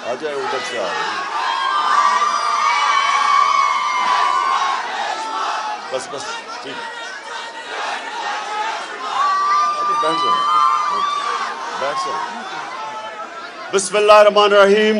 آ جائے ادھر سے آ رہے بس بس ٹھیک بیٹھ جاؤ بیٹھ جاؤ بسم اللہ الرحمن الرحیم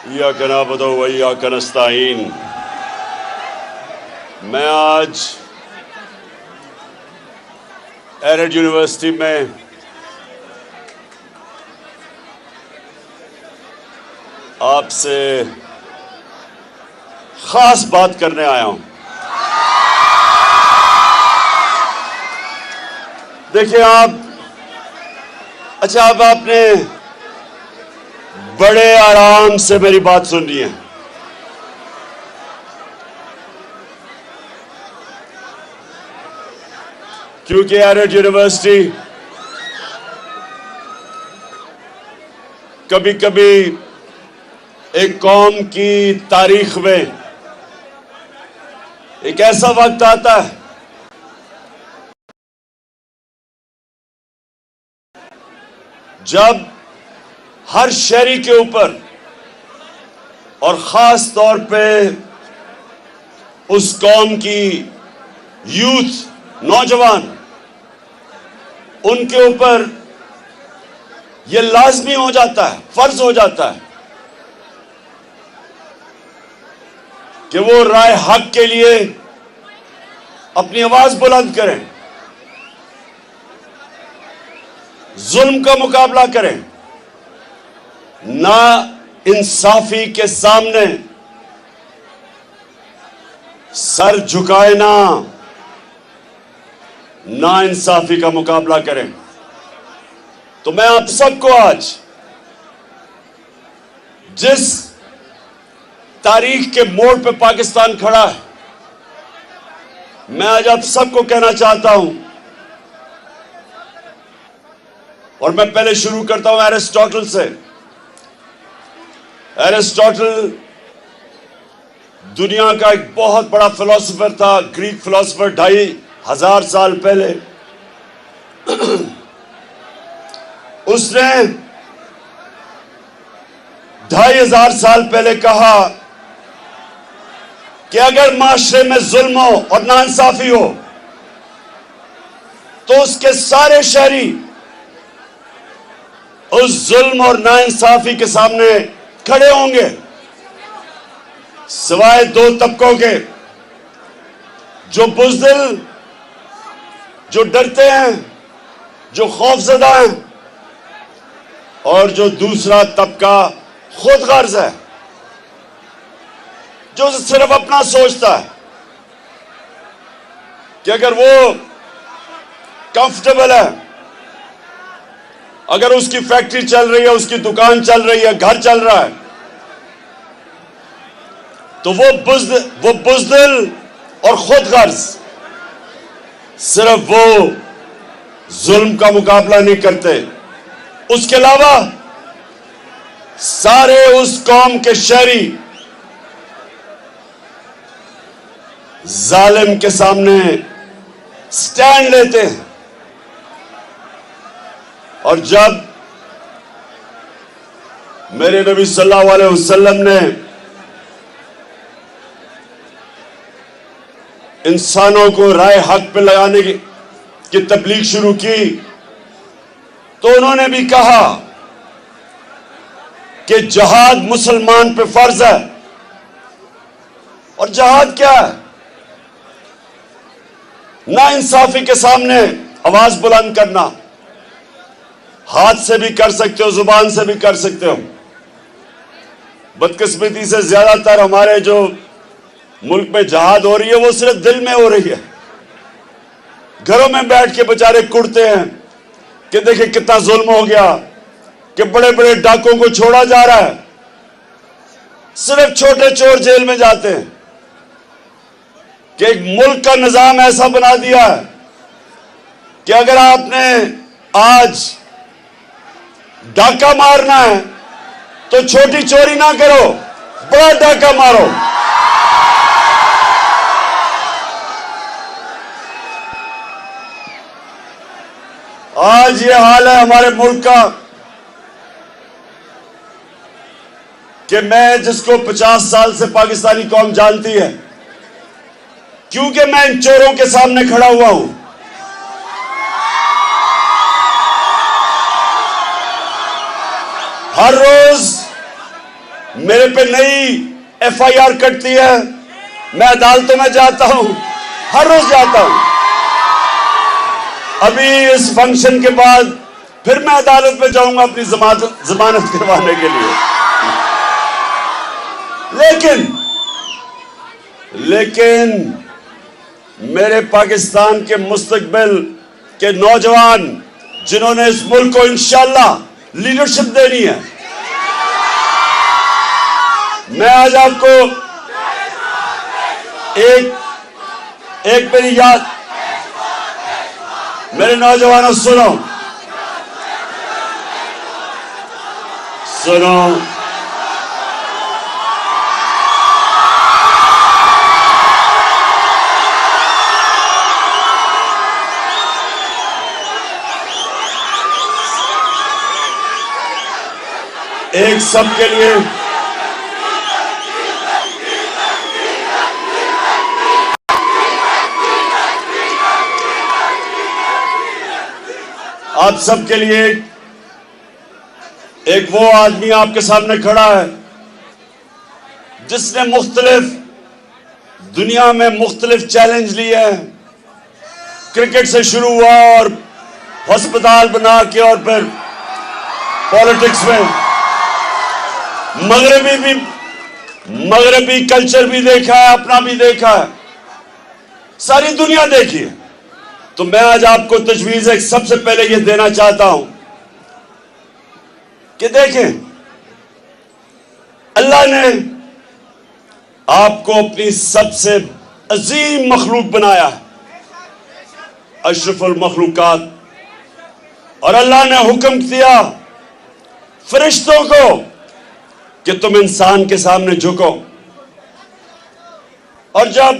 ایاک نعبد و ایاک نستعین میں آج ایرڈ یونیورسٹی میں آپ سے خاص بات کرنے آیا ہوں. دیکھیں اب آپ نے بڑے آرام سے میری بات سننی ہے. کیونکہ ایرڈ یونیورسٹی کبھی کبھی ایک قوم کی تاریخ میں ایک ایسا وقت آتا ہے جب ہر شہری کے اوپر اور خاص طور پہ اس قوم کی یوتھ نوجوان ان کے اوپر یہ لازمی ہو جاتا ہے، فرض ہو جاتا ہے کہ وہ رائے حق کے لیے اپنی آواز بلند کریں، ظلم کا مقابلہ کریں، نا انصافی کے سامنے سر جھکائے نا انصافی کا مقابلہ کریں. تو میں آپ سب کو آج جس تاریخ کے موڑ پہ پاکستان کھڑا ہے، میں آج آپ سب کو کہنا چاہتا ہوں، اور میں پہلے شروع کرتا ہوں ایرسٹاٹل سے. ایرسٹاٹل دنیا کا ایک بہت بڑا فلسفر تھا، گریک فلسفر، 2500 سال پہلے. اس نے 2500 سال پہلے کہا کہ اگر معاشرے میں ظلم ہو اور ناانصافی ہو تو اس کے سارے شہری اس ظلم اور ناانصافی کے سامنے کھڑے ہوں گے، سوائے دو طبقوں کے، جو بزدل، جو ڈرتے ہیں، جو خوفزدہ ہیں، اور جو دوسرا طبقہ خود غرض ہے، جو صرف اپنا سوچتا ہے کہ اگر وہ کمفرٹیبل ہے، اگر اس کی فیکٹری چل رہی ہے، اس کی دکان چل رہی ہے، گھر چل رہا ہے، تو وہ بزدل اور خود غرض صرف وہ ظلم کا مقابلہ نہیں کرتے، اس کے علاوہ سارے اس قوم کے شہری ظالم کے سامنے سٹینڈ لیتے ہیں. اور جب میرے نبی صلی اللہ علیہ وسلم نے انسانوں کو رائے حق پہ لگانے کی تبلیغ شروع کی تو انہوں نے بھی کہا کہ جہاد مسلمان پہ فرض ہے. اور جہاد کیا ہے؟ نا انصافی کے سامنے آواز بلند کرنا. ہاتھ سے بھی کر سکتے ہو، زبان سے بھی کر سکتے ہو. بدقسمتی سے زیادہ تر ہمارے جو ملک میں جہاد ہو رہی ہے وہ صرف دل میں ہو رہی ہے. گھروں میں بیٹھ کے بیچارے کڑتے ہیں کہ دیکھیں کتنا ظلم ہو گیا، کہ بڑے بڑے ڈاکوں کو چھوڑا جا رہا ہے، صرف چھوٹے چور جیل میں جاتے ہیں. کہ ایک ملک کا نظام ایسا بنا دیا ہے کہ اگر آپ نے آج ڈاکہ مارنا ہے تو چھوٹی چوری نہ کرو، بڑا ڈاکہ مارو. آج یہ حال ہے ہمارے ملک کا کہ میں جس کو 50 سال سے پاکستانی قوم جانتی ہے، کیونکہ میں ان چوروں کے سامنے کھڑا ہوا ہوں، ہر روز میرے پہ نئی FIR کٹتی ہے، میں عدالتوں میں جاتا ہوں، ہر روز جاتا ہوں۔ ابھی اس فنکشن کے بعد پھر میں عدالت میں جاؤں گا اپنی ضمانت کروانے کے لیے۔ لیکن میرے پاکستان کے مستقبل کے نوجوان جنہوں نے اس ملک کو انشاءاللہ لیڈرشپ دینی ہے، میں آج آپ کو ایک میری یاد، میرے نوجوانوں سنو، ایک سب کے لیے آپ سب کے لیے ایک وہ آدمی آپ کے سامنے کھڑا ہے جس نے دنیا میں مختلف چیلنج لیے ہیں، کرکٹ سے شروع ہوا اور ہسپتال بنا کے اور پھر پالیٹکس میں مغربی کلچر بھی دیکھا ہے، اپنا بھی دیکھا ہے، ساری دنیا دیکھی ہے۔ تو میں آج آپ کو تجویز ایک سب سے پہلے یہ دینا چاہتا ہوں کہ دیکھیں، اللہ نے آپ کو اپنی سب سے عظیم مخلوق بنایا، اشرف المخلوقات، اور اللہ نے حکم دیا فرشتوں کو کہ تم انسان کے سامنے جھکو، اور جب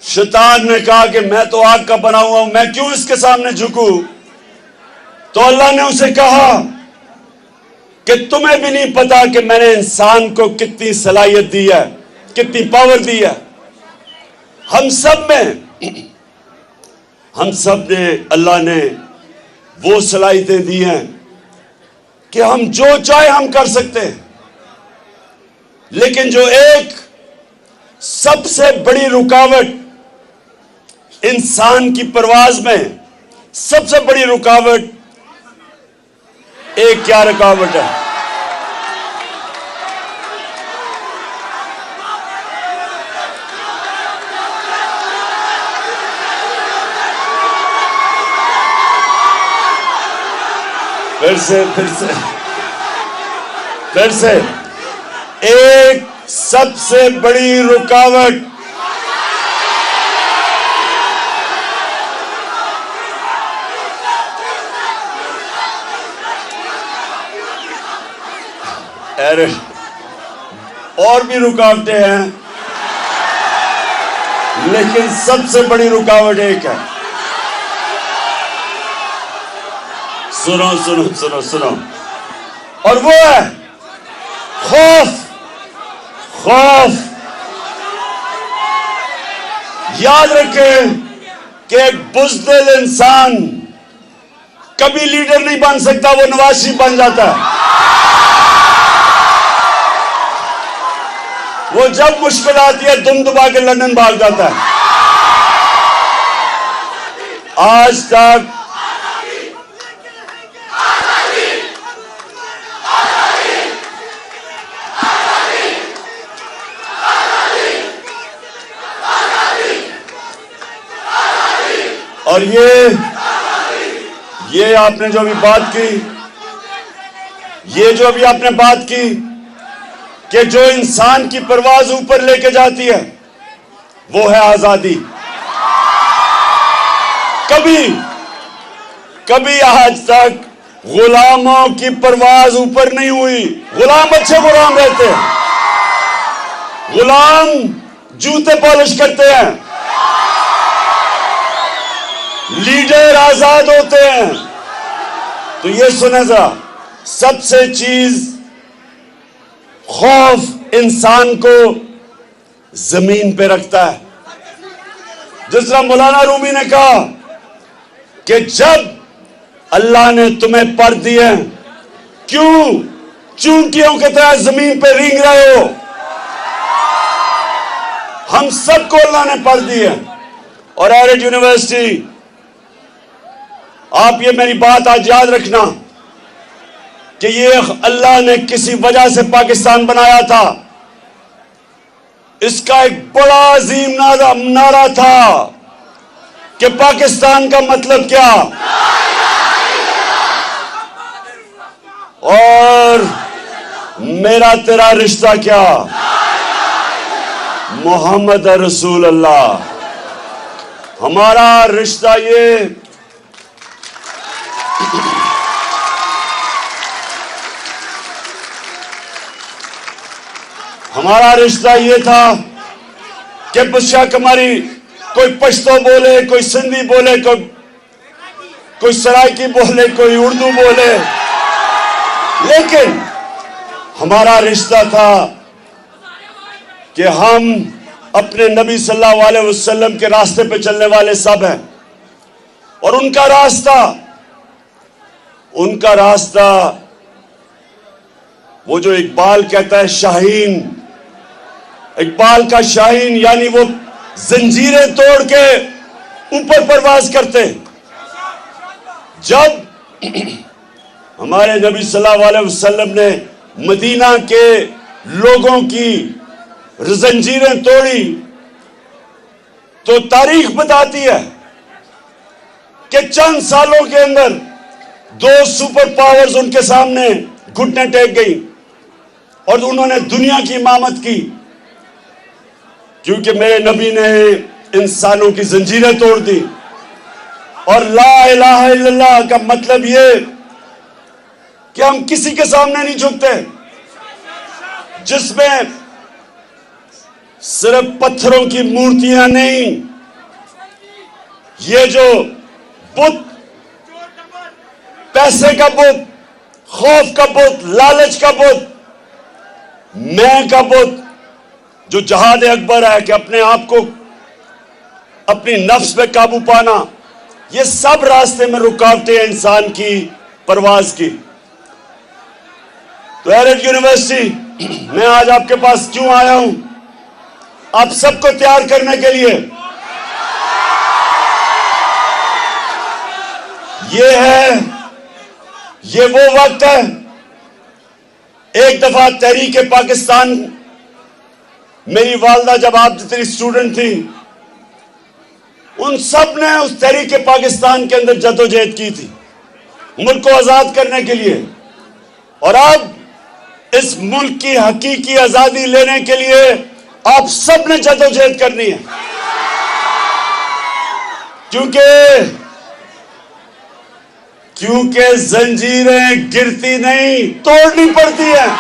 شیطان نے کہا کہ میں تو آگ کا بنا ہوا ہوں، میں کیوں اس کے سامنے جھکوں، تو اللہ نے اسے کہا کہ تمہیں بھی نہیں پتا کہ میں نے انسان کو کتنی صلاحیت دی ہے، کتنی پاور دی ہے۔ ہم سب نے اللہ نے وہ صلاحیتیں دی ہیں کہ ہم جو چاہے ہم کر سکتے ہیں، لیکن جو ایک سب سے بڑی رکاوٹ انسان کی پرواز میں، سب سے بڑی رکاوٹ، ایک کیا رکاوٹ ہے؟ پھر سے ایک سب سے بڑی رکاوٹ اور بھی رکاوٹیں ہیں، لیکن سب سے بڑی رکاوٹ ایک ہے۔ سنو، اور وہ ہے خوف۔ یاد رکھیں کہ ایک بزدل انسان کبھی لیڈر نہیں بن سکتا، وہ نواز شریف بن جاتا ہے۔ وہ جب مشکل آتی ہے دم دبا کے لندن بھاگ جاتا ہے۔ آج تک اور یہ آپ نے جو ابھی بات کی، یہ جو ابھی آپ نے بات کی کہ جو انسان کی پرواز اوپر لے کے جاتی ہے وہ ہے آزادی۔ کبھی آج تک غلاموں کی پرواز اوپر نہیں ہوئی۔ غلام اچھے غلام رہتے ہیں، غلام جوتے پالش کرتے ہیں، لیڈر آزاد ہوتے ہیں۔ تو یہ سنیں ذرا، سب سے چیز خوف انسان کو زمین پہ رکھتا ہے. جس طرح مولانا رومی نے کہا کہ جب اللہ نے تمہیں پر دیے کیوں چونٹیوں کی طرح زمین پہ رینگ رہے ہو؟ ہم سب کو اللہ نے پر دیے. اور ایرٹ یونیورسٹی، آپ یہ میری بات آج یاد رکھنا کہ یہ اللہ نے کسی وجہ سے پاکستان بنایا تھا. اس کا ایک بڑا عظیم نعرہ تھا کہ پاکستان کا مطلب کیا، اور میرا تیرا رشتہ کیا، محمد رسول اللہ. ہمارا رشتہ یہ تھا کہ بشک ہماری کوئی پشتو بولے، کوئی سندھی بولے، کوئی سرائکی بولے، کوئی اردو بولے، لیکن ہمارا رشتہ تھا کہ ہم اپنے نبی صلی اللہ علیہ وسلم کے راستے پہ چلنے والے سب ہیں. اور ان کا راستہ وہ جو اقبال کہتا ہے شاہین، اقبال کا شاہین یعنی وہ زنجیریں توڑ کے اوپر پرواز کرتے. جب ہمارے نبی صلی اللہ علیہ وسلم نے مدینہ کے لوگوں کی زنجیریں توڑی تو تاریخ بتاتی ہے کہ چند سالوں کے اندر 2 سپر پاورز ان کے سامنے گھٹنے ٹیک گئی اور انہوں نے دنیا کی امامت کی، کیونکہ میرے نبی نے انسانوں کی زنجیریں توڑ دی. اور لا الہ الا اللہ کا مطلب یہ کہ ہم کسی کے سامنے نہیں جھکتے، جس میں صرف پتھروں کی مورتیاں نہیں، یہ جو بت، پیسے کا بت، خوف کا بت، لالچ کا بت، میں کا بت، جو جہاد اکبر ہے کہ اپنے آپ کو اپنی نفس پہ قابو پانا، یہ سب راستے میں رکاوٹیں انسان کی پرواز کی. تو ایرٹ یونیورسٹی، میں آج آپ کے پاس کیوں آیا ہوں؟ آپ سب کو تیار کرنے کے لیے. یہ وہ وقت ہے، ایک دفعہ تحریک پاکستان، میری والدہ جب آپ جتنی اسٹوڈنٹ تھی، ان سب نے اس تحریک پاکستان کے اندر جدوجہد کی تھی ملک کو آزاد کرنے کے لیے. اور اب اس ملک کی حقیقی آزادی لینے کے لیے آپ سب نے جدوجہد کرنی ہے، کیونکہ زنجیریں گرتی نہیں، توڑنی پڑتی ہیں.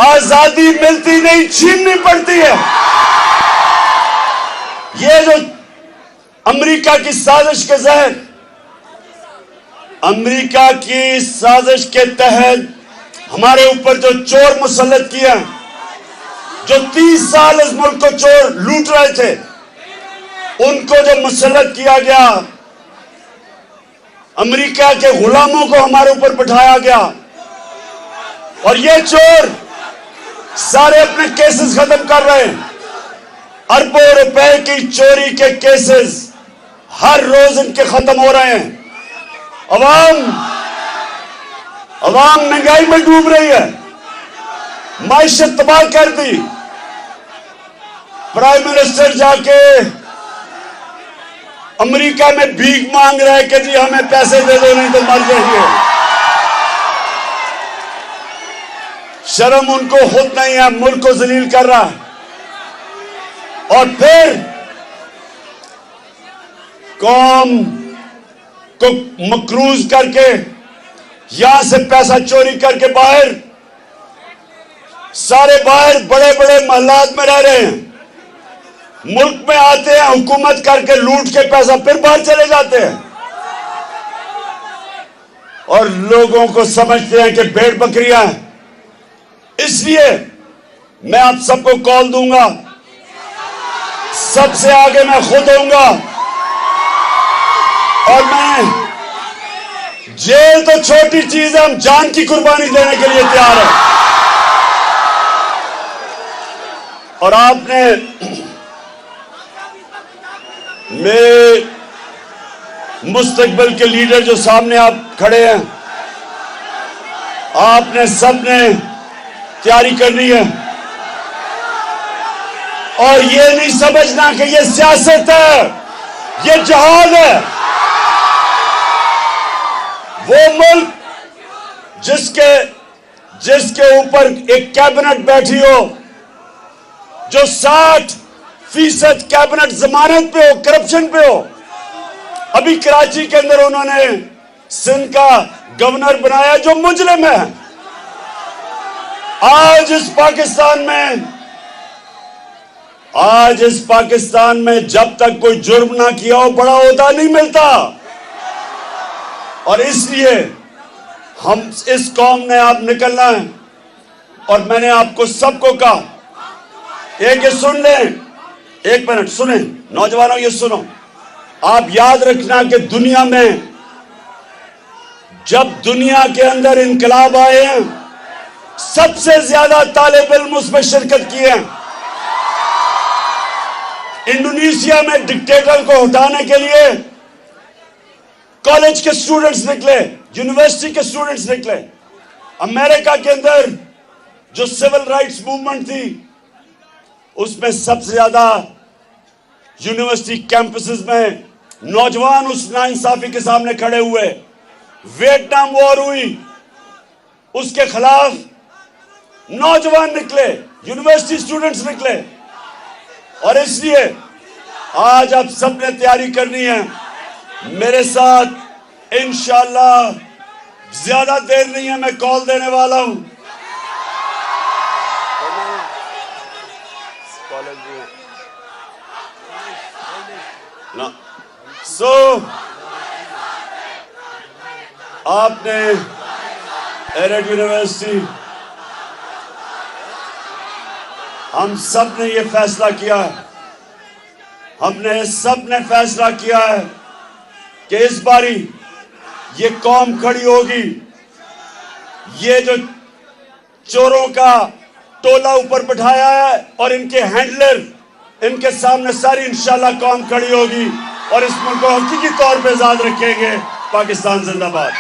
آزادی ملتی نہیں، چھیننی پڑتی ہے. یہ جو امریکہ کی سازش کے زہر، امریکہ کی سازش کے تحت ہمارے اوپر جو چور مسلط کیا، جو 30 سال اس ملک کو چور لوٹ رہے تھے، ان کو جو مسلط کیا گیا، امریکہ کے غلاموں کو ہمارے اوپر بٹھایا گیا، اور یہ چور سارے اپنے کیسز ختم کر رہے ہیں. اربوں روپے کی چوری کے کیسز ہر روز ان کے ختم ہو رہے ہیں. عوام مہنگائی میں ڈوب رہی ہے، معیشت تباہ کر دی. پرائم منسٹر جا کے امریکہ میں بھیک مانگ رہے کہ جی ہمیں پیسے دے دو نہیں تو مر جائیں گے. شرم ان کو خود نہیں ہے، ملک کو ذلیل کر رہا ہے. اور پھر قوم کو مقروض کر کے یہاں سے پیسہ چوری کر کے باہر، سارے باہر بڑے بڑے محلات میں رہ رہے ہیں، ملک میں آتے ہیں، حکومت کر کے لوٹ کے پیسہ پھر باہر چلے جاتے ہیں. اور لوگوں کو سمجھتے ہیں کہ بھیڑ بکریاں ہیں. اس لیے میں آپ سب کو کال دوں گا, سب سے آگے میں خود ہوں گا, اور میں جیل تو چھوٹی چیز ہے, ہم جان کی قربانی دینے کے لیے تیار ہیں. اور آپ نے میرے مستقبل کے لیڈر جو سامنے آپ کھڑے ہیں, آپ نے سب نے تیاری کرنی ہے, اور یہ نہیں سمجھنا کہ یہ سیاست ہے, یہ جہاد ہے. وہ ملک جس کے اوپر ایک کیبنٹ بیٹھی ہو جو 60% کیبنٹ ضمانت پہ ہو, کرپشن پہ ہو. ابھی کراچی کے اندر انہوں نے سندھ کا گورنر بنایا جو مجرم ہے. آج اس پاکستان میں جب تک کوئی جرم نہ کیا ہو بڑا عہدہ نہیں ملتا. اور اس لیے ہم اس قوم نے آپ نکلنا ہے. اور میں نے آپ کو سب کو کہا, ایک یہ سن لیں, ایک منٹ سنیں نوجوانوں, یہ سنو. آپ یاد رکھنا کہ دنیا میں جب دنیا کے اندر انقلاب آئے ہیں, سب سے زیادہ طالب علم اس میں شرکت کیے ہیں. انڈونیشیا میں ڈکٹیٹر کو ہٹانے کے لیے کالج کے سٹوڈنٹس نکلے, یونیورسٹی کے سٹوڈنٹس نکلے. امریکہ کے اندر جو سول رائٹس موومنٹ تھی, اس میں سب سے زیادہ یونیورسٹی کیمپسز میں نوجوان اس ناانصافی کے سامنے کھڑے ہوئے. ویتنام وار ہوئی, اس کے خلاف نوجوان نکلے, یونیورسٹی سٹوڈنٹس نکلے. اور اس لیے آج آپ سب نے تیاری کرنی ہے میرے ساتھ. انشاءاللہ زیادہ دیر نہیں ہے, میں کال دینے والا ہوں. آپ نے ایرٹ یونیورسٹی, ہم سب نے یہ فیصلہ کیا ہے, ہم نے سب نے فیصلہ کیا ہے کہ اس باری یہ قوم کھڑی ہوگی. یہ جو چوروں کا ٹولہ اوپر بٹھایا ہے اور ان کے ہینڈلر, ان کے سامنے ساری انشاءاللہ قوم کھڑی ہوگی اور اس ملک کو حقیقی طور پہ آزاد رکھیں گے. پاکستان زندہ باد.